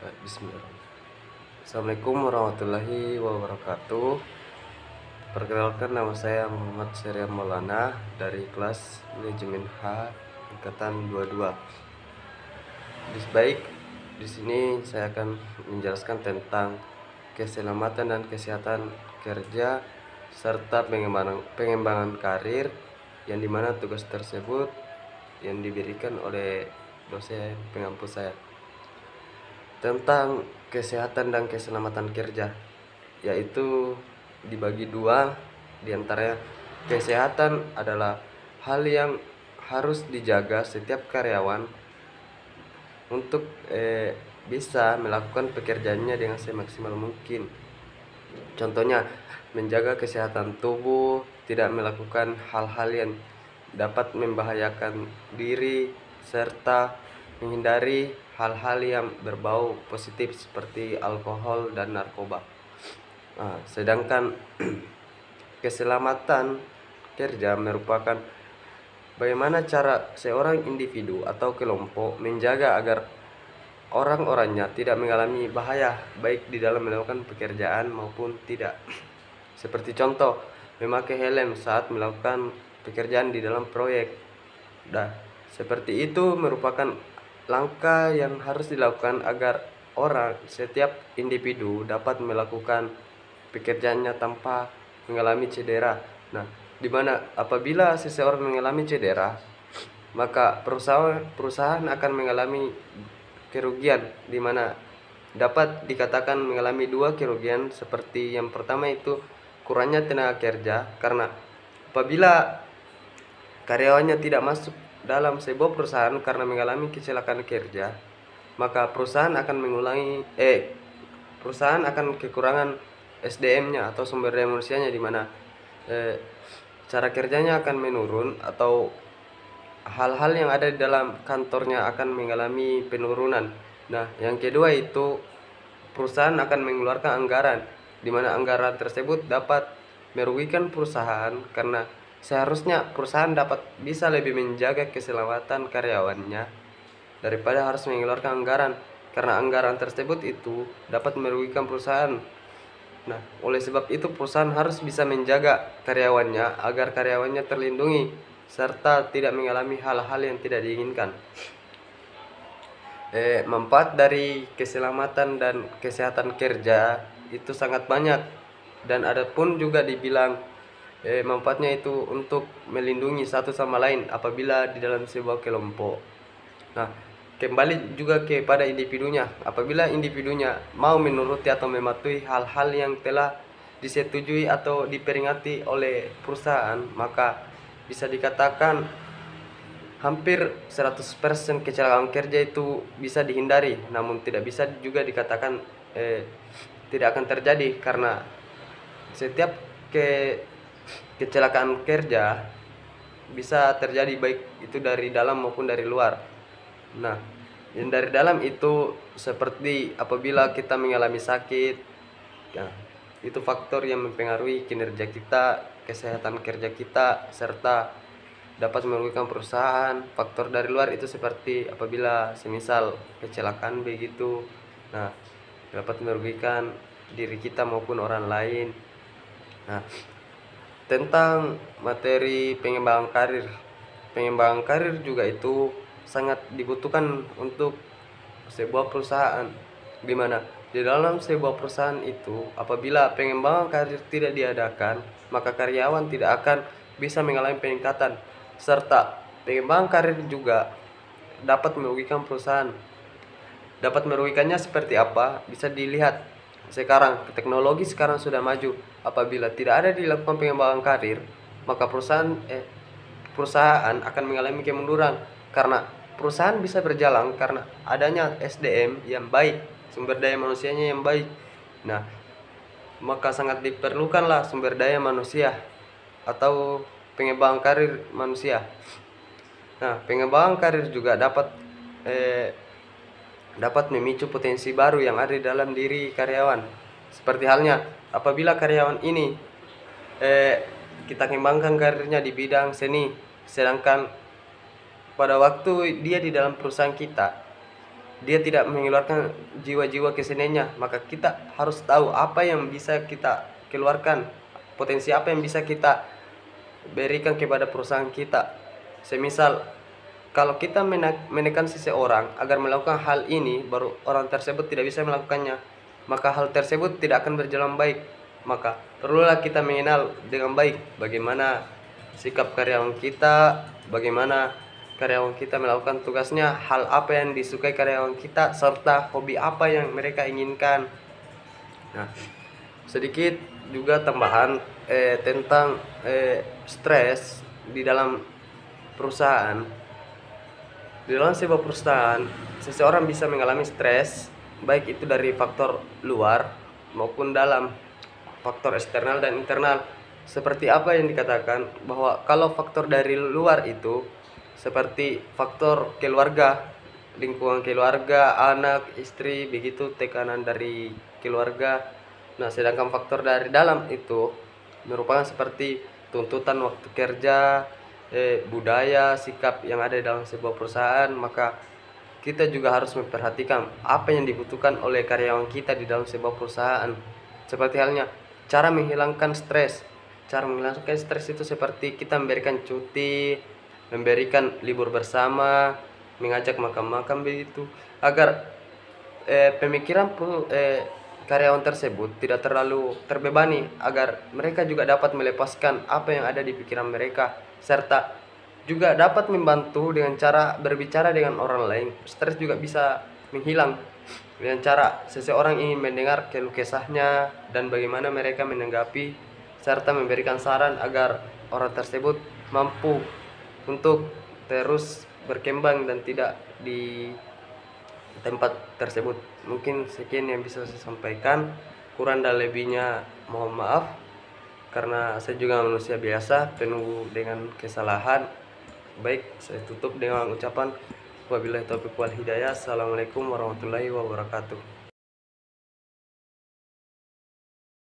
Bismillahirrahmanirrahim. Assalamualaikum warahmatullahi wabarakatuh. Perkenalkan, nama saya Muhammad Syariah Maulana dari kelas Manajemen H angkatan 22. Baik, di sini saya akan menjelaskan tentang keselamatan dan kesehatan kerja serta pengembangan karir, yang dimana tugas tersebut yang diberikan oleh dosen pengampu saya tentang kesehatan dan keselamatan kerja, yaitu dibagi dua. Diantaranya, kesehatan adalah hal yang harus dijaga setiap karyawan untuk bisa melakukan pekerjaannya dengan semaksimal mungkin. Contohnya, menjaga kesehatan tubuh, tidak melakukan hal-hal yang dapat membahayakan diri, serta menghindari hal-hal yang berbau positif seperti alkohol dan narkoba. Sedangkan keselamatan kerja merupakan bagaimana cara seorang individu atau kelompok menjaga agar orang-orangnya tidak mengalami bahaya baik di dalam melakukan pekerjaan maupun tidak. Seperti contoh, memakai helm saat melakukan pekerjaan di dalam proyek. Seperti itu merupakan langkah yang harus dilakukan agar setiap individu dapat melakukan pekerjaannya tanpa mengalami cedera. Di mana apabila seseorang mengalami cedera, maka perusahaan akan mengalami kerugian, di mana dapat dikatakan mengalami dua kerugian. Seperti yang pertama itu kurangnya tenaga kerja, karena apabila karyawannya tidak masuk dalam sebuah perusahaan karena mengalami kecelakaan kerja, maka perusahaan akan kekurangan SDM-nya atau sumber daya manusianya, di mana cara kerjanya akan menurun atau hal-hal yang ada di dalam kantornya akan mengalami penurunan. Yang kedua itu perusahaan akan mengeluarkan anggaran, di mana anggaran tersebut dapat merugikan perusahaan, karena seharusnya perusahaan bisa lebih menjaga keselamatan karyawannya daripada harus mengeluarkan anggaran, karena anggaran tersebut itu dapat merugikan perusahaan. Oleh sebab itu perusahaan harus bisa menjaga karyawannya agar karyawannya terlindungi serta tidak mengalami hal-hal yang tidak diinginkan. Manfaat dari keselamatan dan kesehatan kerja itu sangat banyak, dan ada pun juga dibilang manfaatnya itu untuk melindungi satu sama lain apabila di dalam sebuah kelompok. Kembali juga kepada individunya. Apabila individunya mau menuruti atau mematuhi hal-hal yang telah disetujui atau diperingati oleh perusahaan, maka bisa dikatakan hampir 100% kecelakaan kerja itu bisa dihindari. Namun tidak bisa juga dikatakan tidak akan terjadi, karena setiap kecelakaan kerja bisa terjadi baik itu dari dalam maupun dari luar. Yang dari dalam itu seperti apabila kita mengalami sakit, itu faktor yang mempengaruhi kinerja kita, kesehatan kerja kita, serta dapat merugikan perusahaan. Faktor dari luar itu seperti apabila semisal kecelakaan begitu, dapat merugikan diri kita maupun orang lain. Tentang materi pengembangan karir juga itu sangat dibutuhkan untuk sebuah perusahaan, di mana di dalam sebuah perusahaan itu apabila pengembangan karir tidak diadakan, maka karyawan tidak akan bisa mengalami peningkatan, serta pengembangan karir juga dapat merugikan perusahaan. Dapat merugikannya seperti apa? Bisa dilihat sekarang, teknologi sekarang sudah maju. Apabila tidak ada dilakukan pengembangan karir, maka perusahaan akan mengalami kemunduran, karena perusahaan bisa berjalan karena adanya SDM yang baik, sumber daya manusianya yang baik. Maka sangat diperlukanlah sumber daya manusia atau pengembangan karir manusia. Pengembangan karir juga dapat memicu potensi baru yang ada di dalam diri karyawan. Seperti halnya apabila karyawan ini kita kembangkan karirnya di bidang seni, sedangkan pada waktu dia di dalam perusahaan kita dia tidak mengeluarkan jiwa-jiwa keseniannya, maka kita harus tahu apa yang bisa kita keluarkan, potensi apa yang bisa kita berikan kepada perusahaan kita. Semisal kalau kita menekan seseorang agar melakukan hal ini, baru orang tersebut tidak bisa melakukannya, maka hal tersebut tidak akan berjalan baik. Maka perlulah kita mengenal dengan baik bagaimana sikap karyawan kita, bagaimana karyawan kita melakukan tugasnya, hal apa yang disukai karyawan kita, serta hobi apa yang mereka inginkan. Nah, sedikit juga tambahan tentang stres di dalam perusahaan. Di dalam sebuah perusahaan, seseorang bisa mengalami stres, baik itu dari faktor luar maupun dalam, faktor eksternal dan internal. Seperti apa yang dikatakan, bahwa kalau faktor dari luar itu seperti faktor keluarga, lingkungan keluarga, anak, istri, begitu tekanan dari keluarga. Nah, sedangkan faktor dari dalam itu merupakan seperti tuntutan waktu kerja, budaya, sikap yang ada dalam sebuah perusahaan. Maka kita juga harus memperhatikan apa yang dibutuhkan oleh karyawan kita di dalam sebuah perusahaan. Seperti halnya cara menghilangkan stres. Cara menghilangkan stres itu seperti kita memberikan cuti, memberikan libur bersama, mengajak makan-makan begitu, agar pemikiran karyawan tersebut tidak terlalu terbebani, agar mereka juga dapat melepaskan apa yang ada di pikiran mereka, serta juga dapat membantu dengan cara berbicara dengan orang lain. Stres juga bisa menghilang dengan cara seseorang ingin mendengar keluh kesahnya dan bagaimana mereka menanggapi, serta memberikan saran agar orang tersebut mampu untuk terus berkembang dan tidak di tempat tersebut. Mungkin sekian yang bisa saya sampaikan, kurang dan lebihnya mohon maaf, karena saya juga manusia biasa penuh dengan kesalahan. Baik, saya tutup dengan ucapan wabillahi taufiq wal hidayah. Assalamualaikum warahmatullahi wabarakatuh.